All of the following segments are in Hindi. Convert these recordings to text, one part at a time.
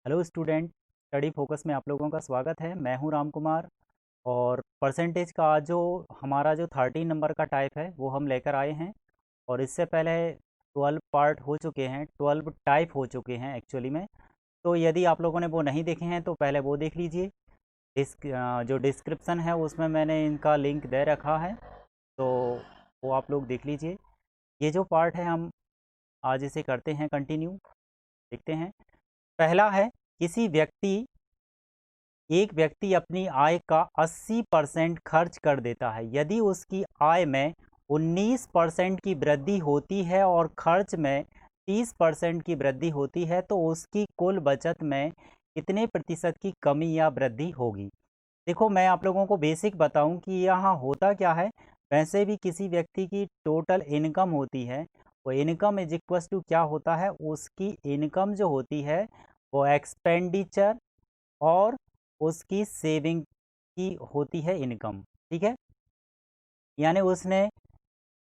हेलो स्टूडेंट, स्टडी फोकस में आप लोगों का स्वागत है। मैं हूं राम कुमार। और परसेंटेज का आज हमारा जो 13 नंबर का टाइप है वो हम लेकर आए हैं। और इससे पहले 12 पार्ट हो चुके हैं, 12 टाइप हो चुके हैं एक्चुअली में। तो यदि आप लोगों ने वो नहीं देखे हैं तो पहले वो देख लीजिए। जो डिस्क्रिप्शन है उसमें मैंने इनका लिंक दे रखा है, तो वो आप लोग देख लीजिए। ये जो पार्ट है हम आज इसे करते हैं कंटिन्यू। देखते हैं। पहला है, किसी व्यक्ति एक व्यक्ति अपनी आय का 80% खर्च कर देता है। यदि उसकी आय में 19% की वृद्धि होती है और खर्च में 30% की वृद्धि होती है तो उसकी कुल बचत में कितने प्रतिशत की कमी या वृद्धि होगी। देखो, मैं आप लोगों को बेसिक बताऊं कि यहाँ होता क्या है। वैसे भी किसी व्यक्ति की टोटल इनकम होती है, वो इनकम इज इक्वस टू क्या होता है, उसकी इनकम जो होती है वो एक्सपेंडिचर और उसकी सेविंग की होती है इनकम। ठीक है, यानी उसने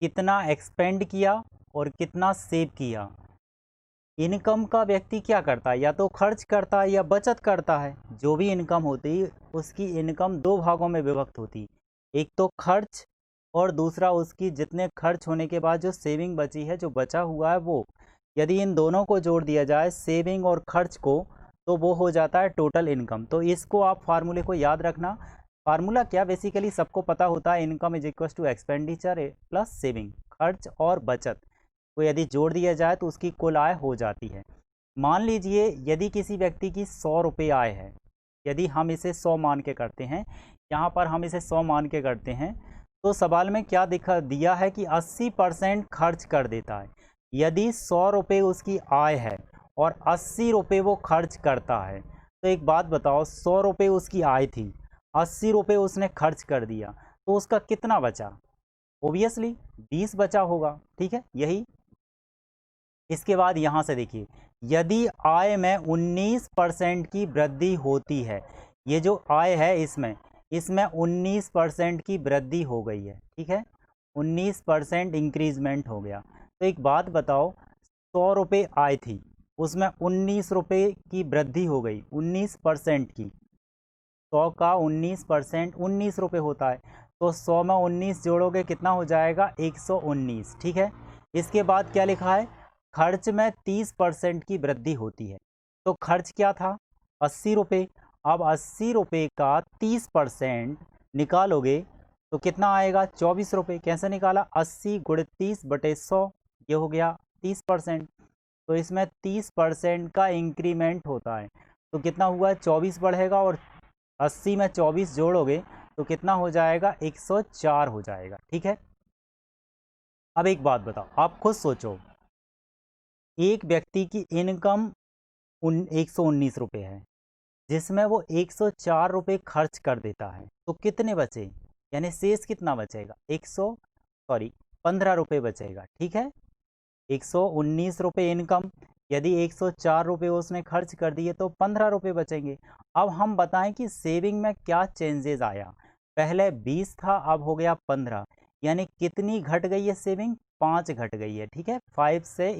कितना एक्सपेंड किया और कितना सेव किया। इनकम का व्यक्ति क्या करता है, या तो खर्च करता है या बचत करता है। जो भी इनकम होती है उसकी इनकम दो भागों में विभक्त होती, एक तो खर्च और दूसरा उसकी जितने खर्च होने के बाद जो सेविंग बची है, जो बचा हुआ है वो। यदि इन दोनों को जोड़ दिया जाए, सेविंग और खर्च को, तो वो हो जाता है टोटल इनकम। तो इसको आप फार्मूले को याद रखना। फार्मूला क्या, बेसिकली सबको पता होता है, income is equal to expenditure plus saving, खर्च और बचत को यदि जोड़ दिया जाए तो उसकी कुल आय हो जाती है। मान लीजिए यदि किसी व्यक्ति की 100 रुपये आय है, यदि हम इसे 100 मान के करते हैं, यहाँ पर हम इसे 100 मान के करते हैं, तो सवाल में क्या दिखा दिया है कि 80% खर्च कर देता है। यदि 100 रुपये उसकी आय है और 80 रुपये वो खर्च करता है, तो एक बात बताओ, 100 रुपये उसकी आय थी, 80 रुपये उसने खर्च कर दिया, तो उसका कितना बचा? ओबियसली 20 बचा होगा। ठीक है, यही। इसके बाद यहाँ से देखिए, यदि आय में 19% की वृद्धि होती है, ये जो आय है इसमें इसमें 19% की वृद्धि हो गई है। ठीक है, 19% इंक्रीजमेंट हो गया। तो एक बात बताओ, 100 रुपये आय थी, उसमें 19 रुपये की वृद्धि हो गई, 19% की। 100 का 19% 19 रुपये होता है, तो 100 में 19 जोड़ोगे कितना हो जाएगा, 119। ठीक है, इसके बाद क्या लिखा है, खर्च में 30% की वृद्धि होती है। तो खर्च क्या था, 80 रुपये। अब 80 रुपये का 30% निकालोगे तो कितना आएगा, 24 रुपये। कैसे निकाला, 80 गुणित 30/100, ये हो गया 30%। तो इसमें 30% का इंक्रीमेंट होता है, तो कितना हुआ, 24 बढ़ेगा, और 80 में 24 जोड़ोगे तो कितना हो जाएगा, 104 हो जाएगा। ठीक है, अब एक बात बताओ, आप खुद सोचो, एक व्यक्ति की इनकम 119 रुपये है, जिसमें वो 104 रुपये खर्च कर देता है, तो कितने बचे, यानी शेष कितना बचेगा, 15 रुपये बचेगा। ठीक है, 119 रुपये इनकम, यदि 104 रुपये उसने खर्च कर दिए तो 15 रुपये बचेंगे। अब हम बताएं कि सेविंग में क्या चेंजेस आया। पहले 20 था, अब हो गया 15, यानी कितनी घट गई है सेविंग, 5 घट गई है। ठीक है, 5 से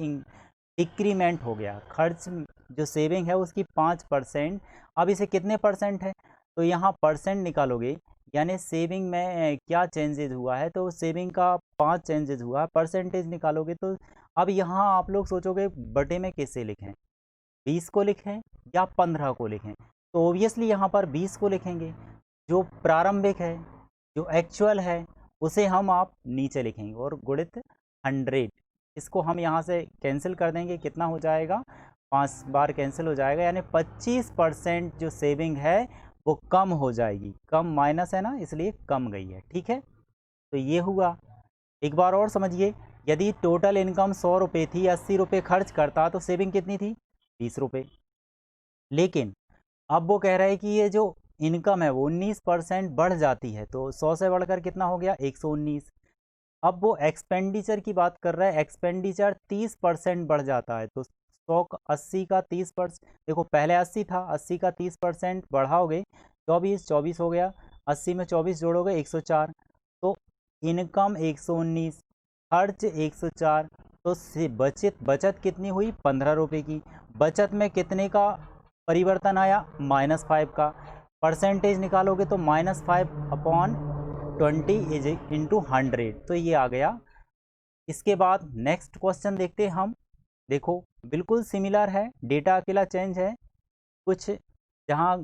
डिक्रीमेंट हो गया खर्च, जो सेविंग है उसकी 5%। अब इसे कितने परसेंट है, तो यहाँ परसेंट निकालोगे, यानी सेविंग में क्या चेंजेस हुआ है, तो सेविंग का 5 चेंजेस हुआ है, परसेंटेज निकालोगे तो। अब यहाँ आप लोग सोचोगे बटे में कैसे लिखें, 20 को लिखें या 15 को लिखें, तो ओबियसली यहाँ पर 20 को लिखेंगे। जो प्रारंभिक है, जो एक्चुअल है, उसे हम आप नीचे लिखेंगे और गुणित 100। इसको हम यहाँ से कैंसिल कर देंगे, कितना हो जाएगा, 5 बार कैंसिल हो जाएगा, यानी 25% जो सेविंग है वो कम हो जाएगी। कम माइनस है ना, इसलिए कम गई है। ठीक है, तो ये हुआ। एक बार और समझिए, यदि टोटल इनकम 100 रुपये थी, 80 रुपये खर्च करता, तो सेविंग कितनी थी, 20 रुपये। लेकिन अब वो कह रहे हैं कि ये जो इनकम है वो 19% बढ़ जाती है, तो 100 से बढ़कर कितना हो गया, 119। अब वो एक्सपेंडिचर की बात कर रहा है, एक्सपेंडिचर 30% बढ़ जाता है, तो 80 का 30%, देखो पहले 80 था, 80 का 30% बढ़ाओगे 24, 24 हो गया, 80 में 24 जोड़ोगे 104, तो इनकम 119, खर्च 104, तो से बचत बचत कितनी हुई, 15 रुपये की। बचत में कितने का परिवर्तन आया -5 का, परसेंटेज निकालोगे तो -5/20 इज इंटू 100, तो ये आ गया। इसके बाद नेक्स्ट क्वेश्चन देखते हैं हम। देखो बिल्कुल सिमिलर है, डेटा अकेला चेंज है, कुछ जहाँ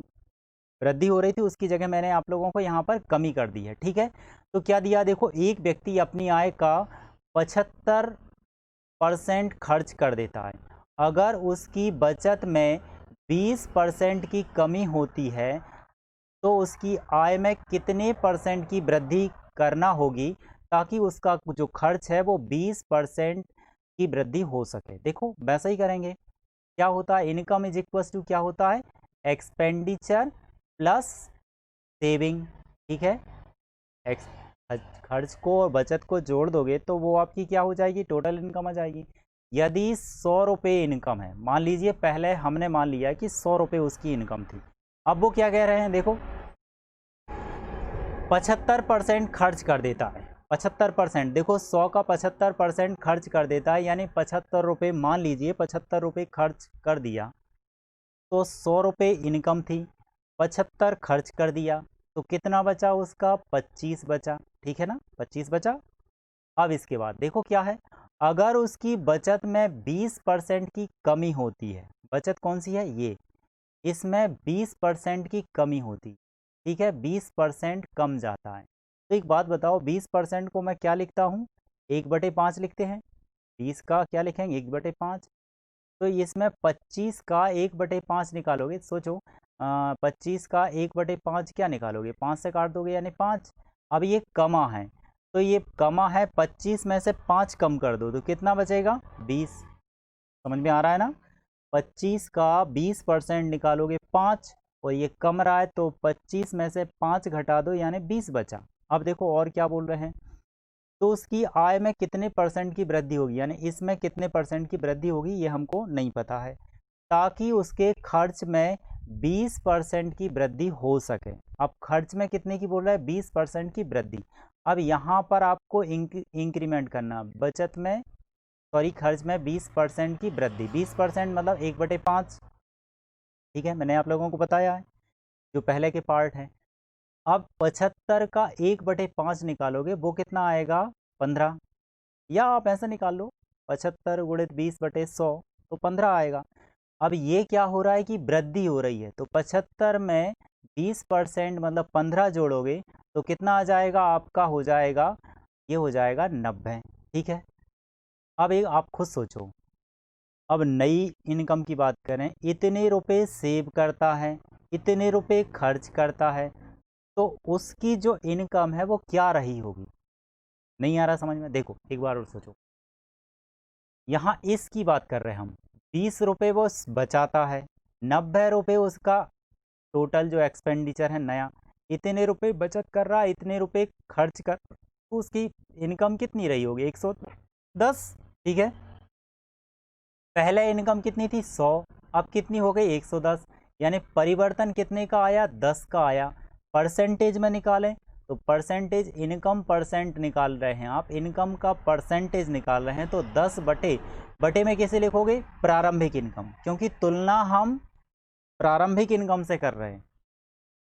वृद्धि हो रही थी उसकी जगह मैंने आप लोगों को यहाँ पर कमी कर दी है, ठीक है। तो क्या दिया, देखो एक व्यक्ति अपनी आय का 75% खर्च कर देता है। अगर उसकी बचत में 20% की कमी होती है तो उसकी आय में कितने परसेंट की वृद्धि करना होगी ताकि उसका जो खर्च है वो 20% की वृद्धि हो सके। देखो वैसा ही करेंगे। क्या होता है, इनकम इज इक्वल टू क्या होता है, एक्सपेंडिचर प्लस सेविंग, ठीक है। खर्च को और बचत को जोड़ दोगे तो वो आपकी क्या हो जाएगी, टोटल इनकम आ जाएगी। यदि 100 रुपये इनकम है, मान लीजिए पहले हमने मान लिया कि 100 रुपये उसकी इनकम थी, अब वो क्या कह रहे हैं, देखो 75% खर्च कर देता है। 75%, देखो 100 का 75% खर्च कर देता है, यानी 75 रुपये, मान लीजिए 75 रुपये खर्च कर दिया, तो 100 रुपये इनकम थी, 75 खर्च कर दिया, तो कितना बचा उसका, 25 बचा, ठीक है ना, 25 बचा। अब इसके बाद देखो क्या है, अगर उसकी बचत में 20% की कमी होती है, बचत कौन सी है ये, इसमें 20% की कमी होती, ठीक है, 20% कम जाता है। तो एक बात बताओ, 20% को मैं क्या लिखता हूँ, 1/5 लिखते हैं। 20 का क्या लिखेंगे, 1/5। तो इसमें 25 का 1/5 निकालोगे, सोचो 25 का 1/5 क्या निकालोगे, 5 से काट दोगे यानी 5। अब ये कमा है, तो ये कमा है, 25 में से 5 कम कर दो तो कितना बचेगा, 20। समझ में आ रहा है ना, 25 का 20% निकालोगे 5, और ये कम रहा है तो 25 में से 5 घटा दो यानी 20 बचा। अब देखो और क्या बोल रहे हैं, तो उसकी आय में कितने परसेंट की वृद्धि होगी, यानी इसमें कितने परसेंट की वृद्धि होगी ये हमको नहीं पता है, ताकि उसके खर्च में 20% की वृद्धि हो सके। अब खर्च में कितने की बोल रहा है, 20% की वृद्धि। अब यहाँ पर आपको इंक्रीमेंट करना, बचत में, सॉरी खर्च में 20% की वृद्धि, 20% मतलब 1/5, ठीक है, मैंने आप लोगों को बताया है जो पहले के पार्ट है। अब 75 का 1/5 निकालोगे, वो कितना आएगा, 15, या आप ऐसा निकाल लो 75 गुणित 20/100, तो 15 आएगा। अब ये क्या हो रहा है कि वृद्धि हो रही है, तो 75 में 20% मतलब 15 जोड़ोगे तो कितना आ जाएगा, आपका हो जाएगा, ये हो जाएगा 90, ठीक है। अब एक आप खुद सोचो, अब नई इनकम की बात करें, इतने रुपए सेव करता है, इतने रुपए खर्च करता है, तो उसकी जो इनकम है वो क्या रही होगी। नहीं आ रहा समझ में, देखो एक बार और सोचो, यहाँ इसकी बात कर रहे हैं हम, 20 रुपये वो बचाता है, 90 रुपये उसका टोटल जो एक्सपेंडिचर है नया, इतने रुपए बचत कर रहा है, इतने रुपए खर्च कर, तो उसकी इनकम कितनी रही होगी, 110, ठीक है। पहले इनकम कितनी थी, 100, अब कितनी हो गई, 110, यानी परिवर्तन कितने का आया, 10 का आया। परसेंटेज में निकालें तो परसेंटेज, इनकम परसेंट निकाल रहे हैं आप, इनकम का परसेंटेज निकाल रहे हैं, तो 10 बटे, बटे में कैसे लिखोगे, प्रारंभिक इनकम, क्योंकि तुलना हम प्रारंभिक इनकम से कर रहे हैं,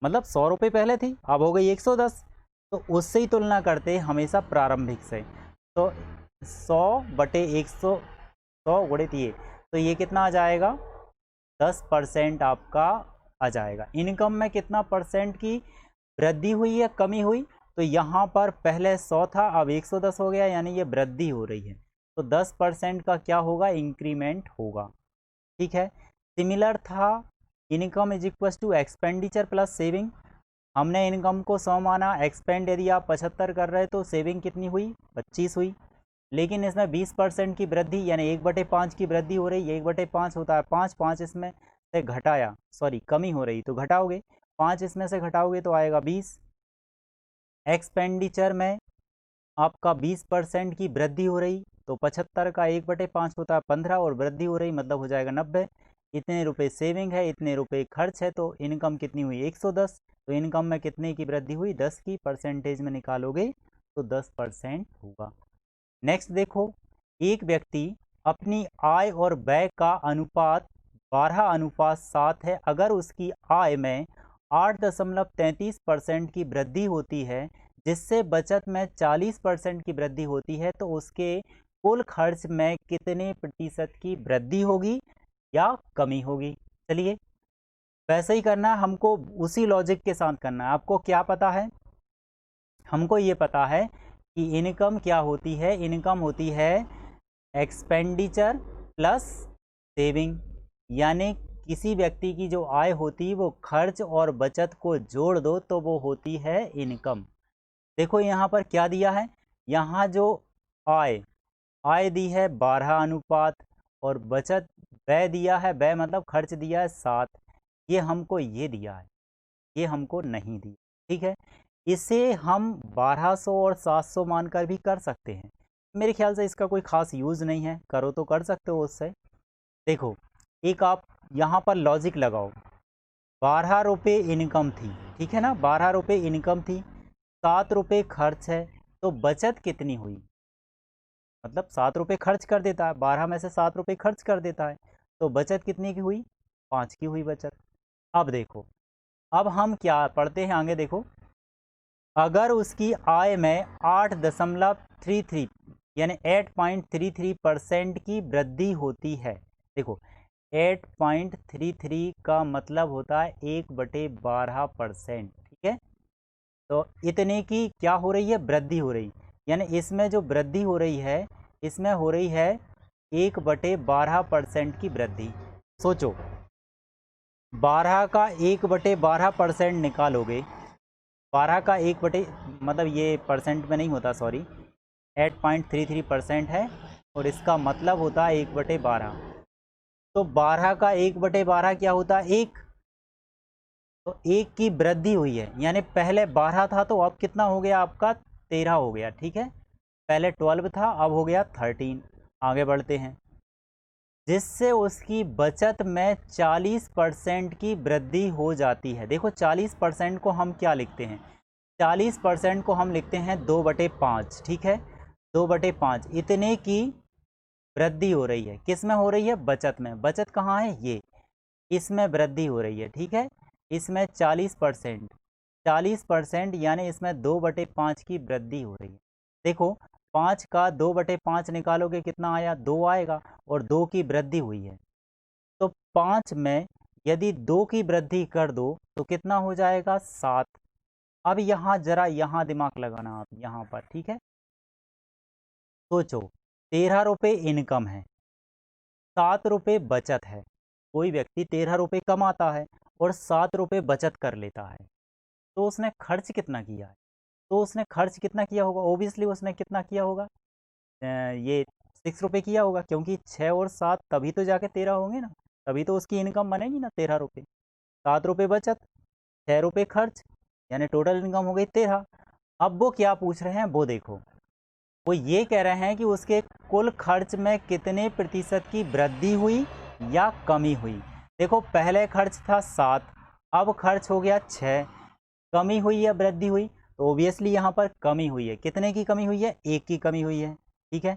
मतलब 100 रुपये पहले थी, अब हो गई 110, तो उससे ही तुलना करते हैं हमेशा प्रारंभिक से। तो 100/100, 100 गुणित ये, तो ये कितना आ जाएगा, 10% आपका आ जाएगा। इनकम में कितना परसेंट की वृद्धि हुई या कमी हुई, तो यहाँ पर पहले 100 था, अब 110 हो गया, यानी ये वृद्धि हो रही है, तो 10% का क्या होगा, इंक्रीमेंट होगा, ठीक है। सिमिलर था, income is equal to expenditure plus saving. हमने इनकम को 100 माना, एक्सपेंड यदि आप 75 कर रहे तो सेविंग कितनी हुई, 25 हुई, लेकिन इसमें 20% की वृद्धि यानी 1/5 की वृद्धि हो रही है, 1/5 होता है 5, 5 इसमें से घटाया, सॉरी कमी हो रही तो घटाओगे, 5 इसमें से घटाओगे तो आएगा 20। एक्सपेंडिचर में आपका 20% की वृद्धि हो रही, तो 75 का 1/5 होता है 15, और वृद्धि हो रही मतलब हो जाएगा 90। इतने रुपए सेविंग है, इतने रुपए खर्च है, तो इनकम कितनी हुई, 110, तो इनकम में कितने की वृद्धि हुई, 10 की, परसेंटेज में निकालोगे तो 10% होगा। नेक्स्ट देखो, एक व्यक्ति अपनी आय और व्यय का अनुपात 12:7 है, अगर उसकी आय में 8.33% की वृद्धि होती है, जिससे बचत में 40% की वृद्धि होती है, तो उसके कुल खर्च में कितने प्रतिशत की वृद्धि होगी या कमी होगी। चलिए वैसे ही करना है हमको, उसी लॉजिक के साथ करना है। आपको क्या पता है, हमको ये पता है कि इनकम क्या होती है, इनकम होती है एक्सपेंडिचर प्लस सेविंग, यानी किसी व्यक्ति की जो आय होती है वो खर्च और बचत को जोड़ दो तो वो होती है इनकम। देखो यहाँ पर क्या दिया है, यहाँ जो आय आय दी है 12 और बचत व्यय दिया है, व्यय मतलब खर्च दिया है 7, ये हमको ये दिया है, ये हमको नहीं दिया। ठीक है, इसे हम 1200 और 700 मानकर भी कर सकते हैं। मेरे ख्याल से इसका कोई ख़ास यूज़ नहीं है, करो तो कर सकते हो उससे। देखो एक आप यहाँ पर लॉजिक लगाओ, 12 रुपये इनकम थी, ठीक है ना, 12 रुपये इनकम थी, 7 रुपये खर्च है, तो बचत कितनी हुई, मतलब 7 रुपये खर्च कर देता है, 12 में से 7 रुपये खर्च कर देता है, तो बचत कितनी की हुई, 5 की हुई बचत। अब देखो, अब हम क्या पढ़ते हैं आगे, देखो अगर उसकी आय में 8.33 यानी 8.33% की वृद्धि होती है, देखो 8.33 का मतलब होता है 1/12%, ठीक है, तो इतने की क्या हो रही है, वृद्धि हो रही, यानी इसमें जो वृद्धि हो रही है, इसमें हो रही है 1/12% की वृद्धि। सोचो 12 का 1/12% निकालोगे, 12 का 1 मतलब ये परसेंट में नहीं होता, सॉरी 8.33% है और इसका मतलब होता है 1/12, तो 12 का 1/12 क्या होता है, 1, तो 1 की वृद्धि हुई है, यानी पहले 12 था तो अब कितना हो गया आपका, 13 हो गया, ठीक है, पहले 12 था अब हो गया 13। आगे बढ़ते हैं, जिससे उसकी बचत में 40% की वृद्धि हो जाती है। देखो 40% को हम क्या लिखते हैं, 40% को हम लिखते हैं 2/5, ठीक है, 2/5 इतने की वृद्धि हो रही है, किस में हो रही है, बचत में, बचत कहाँ है, ये इसमें वृद्धि हो रही है, ठीक है, इसमें 40% यानी इसमें 2/5 की वृद्धि हो रही है। देखो 5 का 2/5 निकालोगे कितना आया, 2 आएगा, और 2 की वृद्धि हुई है, तो 5 में यदि 2 की वृद्धि कर दो तो कितना हो जाएगा, 7। अब यहाँ जरा यहाँ दिमाग लगाना आप यहाँ पर, ठीक है, सोचो 13 रुपये इनकम है, 7 रुपये बचत है, कोई व्यक्ति 13 रुपये कमाता है और 7 रुपये बचत कर लेता है, तो उसने खर्च कितना किया है, तो उसने खर्च कितना किया होगा, ओबियसली उसने कितना किया होगा, ये 6 रुपये किया होगा, क्योंकि 6 और 7 तभी तो जाके 13 होंगे ना, तभी तो उसकी इनकम बनेगी ना 13 रुपये, 7 रुपये बचत, 6 रुपये खर्च, यानी टोटल इनकम हो गई 13। अब वो क्या पूछ रहे हैं वो देखो, वो ये कह रहे हैं कि उसके कुल खर्च में कितने प्रतिशत की वृद्धि हुई या कमी हुई। देखो पहले खर्च था 7, अब खर्च हो गया 6, कमी हुई या वृद्धि हुई, तो ओबियसली यहाँ पर कमी हुई है, कितने की कमी हुई है, 1 की कमी हुई है, ठीक है।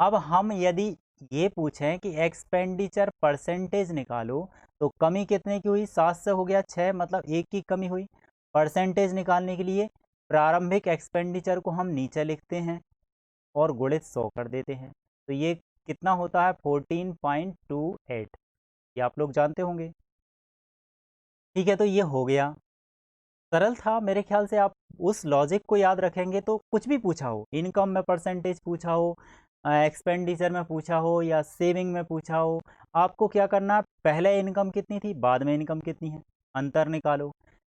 अब हम यदि ये पूछें कि एक्सपेंडिचर परसेंटेज निकालो, तो कमी कितने की हुई, 7 से हो गया 6, मतलब 1 की कमी हुई। परसेंटेज निकालने के लिए प्रारंभिक एक्सपेंडिचर को हम नीचे लिखते हैं और गुणित 100 कर देते हैं, तो ये कितना होता है, 14.28, ये आप लोग जानते होंगे, ठीक है, तो ये हो गया, सरल था मेरे ख्याल से। आप उस लॉजिक को याद रखेंगे तो कुछ भी पूछा हो, इनकम में परसेंटेज पूछा हो, एक्सपेंडिचर में पूछा हो या सेविंग में पूछा हो, आपको क्या करना है, पहले इनकम कितनी थी बाद में इनकम कितनी है, अंतर निकालो।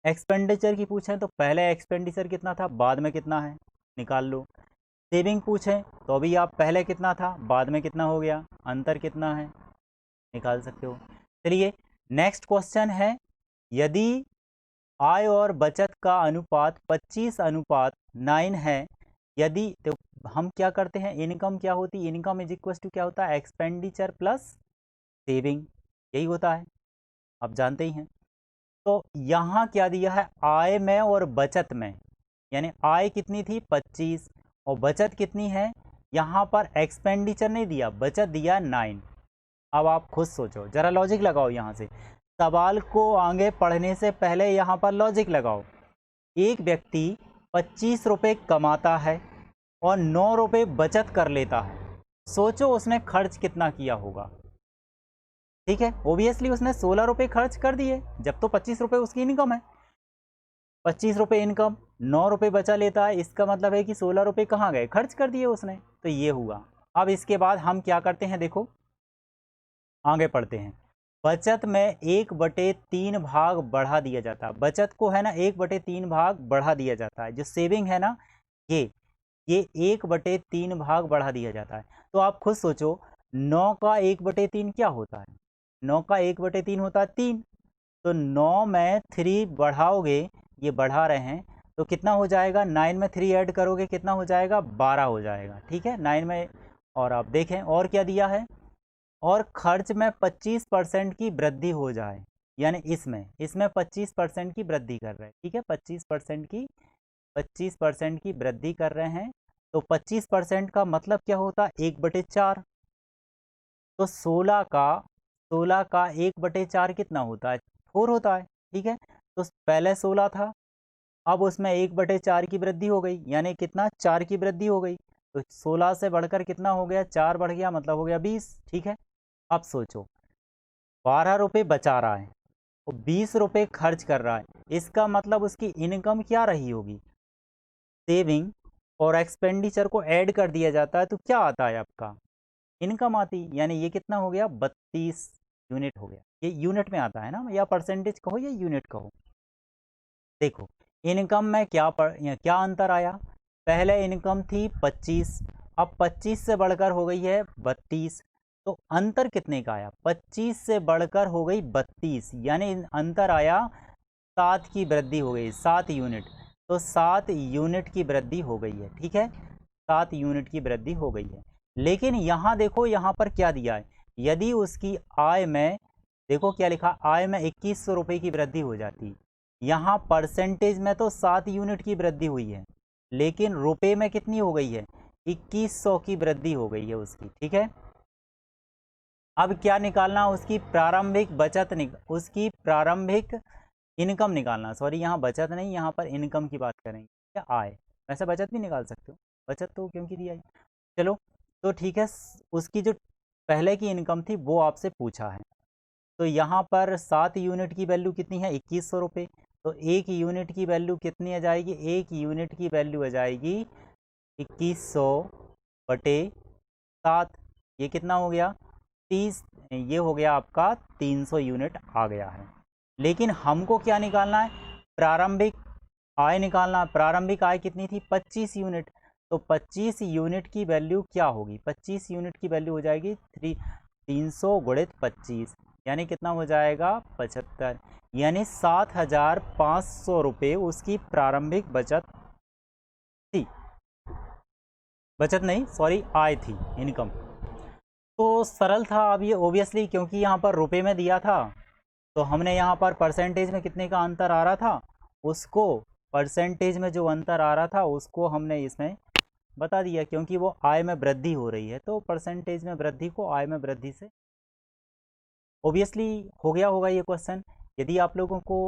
एक्सपेंडिचर की पूछें तो पहले एक्सपेंडिचर कितना था बाद में कितना है, निकाल लो। सेविंग पूछें तो अभी आप पहले कितना था बाद में कितना हो गया, अंतर कितना है, निकाल सकते हो। चलिए नेक्स्ट क्वेश्चन है, यदि आय और बचत का अनुपात 25:9 है, यदि तो हम क्या करते हैं, इनकम क्या होती है, इनकम इज इक्वल टू क्या होता है, एक्सपेंडिचर प्लस सेविंग, यही होता है, आप जानते ही हैं। तो यहाँ क्या दिया है, आय में और बचत में, यानी आय कितनी थी 25 और बचत कितनी है, यहाँ पर एक्सपेंडिचर नहीं दिया, बचत दिया 9। अब आप खुद सोचो, ज़रा लॉजिक लगाओ यहाँ से, सवाल को आगे पढ़ने से पहले यहाँ पर लॉजिक लगाओ। एक व्यक्ति 25 रुपये कमाता है और 9 रुपये बचत कर लेता है, सोचो उसने खर्च कितना किया होगा। ठीक है, ओबियसली उसने 16 रुपये खर्च कर दिए, जब तो 25 रुपये उसकी इनकम है। 25 रुपये इनकम, 9 रुपये बचा लेता है, इसका मतलब है कि 16 रुपये कहाँ गए, खर्च कर दिए उसने, तो ये हुआ। अब इसके बाद हम क्या करते हैं, देखो आगे पढ़ते हैं। बचत में 1/3 भाग बढ़ा दिया जाता है, बचत को है ना 1/3 भाग बढ़ा दिया जाता है, जो सेविंग है ना ये 1/3 भाग बढ़ा दिया जाता है। तो आप खुद सोचो 9 का 1/3 क्या होता है, 9 का 1/3 होता है 3, तो 9 में 3 बढ़ाओगे, ये बढ़ा रहे हैं तो कितना हो जाएगा, 9 में 3 ऐड करोगे कितना हो जाएगा, 12 हो जाएगा। ठीक है, 9 में, और आप देखें और क्या दिया है, और खर्च में 25% की वृद्धि हो जाए, यानी इसमें 25% की वृद्धि कर रहे हैं। ठीक है, 25% की वृद्धि कर रहे हैं, तो 25% का मतलब क्या होता है, 1/4, तो 16 का 1/4 कितना होता है, 4 होता है। ठीक है, तो पहले 16 था, अब उसमें 1/4 की वृद्धि हो गई, यानी कितना, 4 की वृद्धि हो गई, तो 16 से बढ़कर कितना हो गया, 4 बढ़ गया, मतलब हो गया 20। ठीक है, अब सोचो 12 रुपये बचा रहा है और 20 रुपये खर्च कर रहा है, इसका मतलब उसकी इनकम क्या रही होगी, सेविंग और एक्सपेंडिचर को ऐड कर दिया जाता है तो क्या आता है आपका, इनकम आती, यानी ये कितना हो गया, 32 यूनिट हो गया। ये यूनिट में आता है ना, या परसेंटेज कहो या यूनिट कहो। देखो इनकम में क्या अंतर आया, पहले इनकम थी 25, अब 25 से बढ़कर हो गई है 32, तो अंतर कितने का आया, 25 से बढ़कर हो गई 32, यानी अंतर आया 7 की वृद्धि हो गई, 7 यूनिट, तो 7 यूनिट की वृद्धि हो गई है। ठीक है, 7 यूनिट की वृद्धि हो गई है। लेकिन यहाँ देखो, यहाँ पर क्या दिया है, यदि उसकी आय में, देखो क्या लिखा, आय में 2100 रुपये की वृद्धि हो जाती, यहाँ परसेंटेज में तो 7 यूनिट की वृद्धि हुई है, लेकिन रुपए में कितनी हो गई है, 2100 की वृद्धि हो गई है उसकी। ठीक है, अब क्या निकालना, उसकी प्रारंभिक बचत उसकी प्रारंभिक इनकम निकालना, सॉरी यहाँ बचत नहीं, यहाँ पर इनकम की बात करेंगे, क्या आय, वैसे बचत भी निकाल सकते हो, बचत तो क्योंकि दिया है। चलो तो ठीक है, उसकी जो पहले की इनकम थी वो आपसे पूछा है, तो यहाँ पर 7 यूनिट की वैल्यू कितनी है, 2100 रुपये, तो 1 यूनिट की वैल्यू कितनी आ जाएगी, 1 यूनिट की वैल्यू आ जाएगी 2100 बटे 7, ये कितना हो गया 30, ये हो गया आपका 300 यूनिट आ गया है। लेकिन हमको क्या निकालना है, प्रारंभिक आय निकालना, प्रारंभिक आय कितनी थी 25 यूनिट, तो 25 यूनिट की वैल्यू क्या होगी, 25 यूनिट की वैल्यू हो जाएगी 300 गुणित 25, यानी कितना हो जाएगा 75, यानी 7500 रुपये उसकी प्रारंभिक बचत थी, बचत नहीं सॉरी आय थी, इनकम। तो सरल था। अब ये ओबियसली क्योंकि यहाँ पर रुपए में दिया था, तो हमने यहाँ पर परसेंटेज में कितने का अंतर आ रहा था, उसको परसेंटेज में जो अंतर आ रहा था उसको हमने इसमें बता दिया, क्योंकि वो आय में वृद्धि हो रही है, तो परसेंटेज में वृद्धि को आय में वृद्धि से ओबियसली हो गया होगा ये क्वेश्चन। यदि आप लोगों को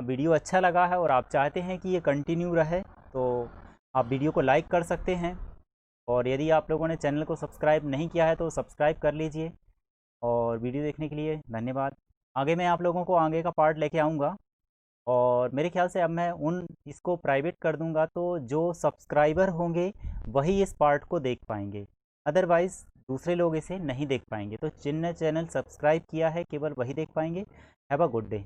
वीडियो अच्छा लगा है और आप चाहते हैं कि ये कंटिन्यू रहे, तो आप वीडियो को लाइक कर सकते हैं, और यदि आप लोगों ने चैनल को सब्सक्राइब नहीं किया है तो सब्सक्राइब कर लीजिए। और वीडियो देखने के लिए धन्यवाद। आगे मैं आप लोगों को आगे का पार्ट लेके आऊँगा, और मेरे ख्याल से अब मैं इसको प्राइवेट कर दूंगा, तो जो सब्सक्राइबर होंगे वही इस पार्ट को देख पाएंगे, अदरवाइज़ दूसरे लोग इसे नहीं देख पाएंगे। तो जिनने चैनल सब्सक्राइब किया है केवल वही देख पाएंगे। Have a good day.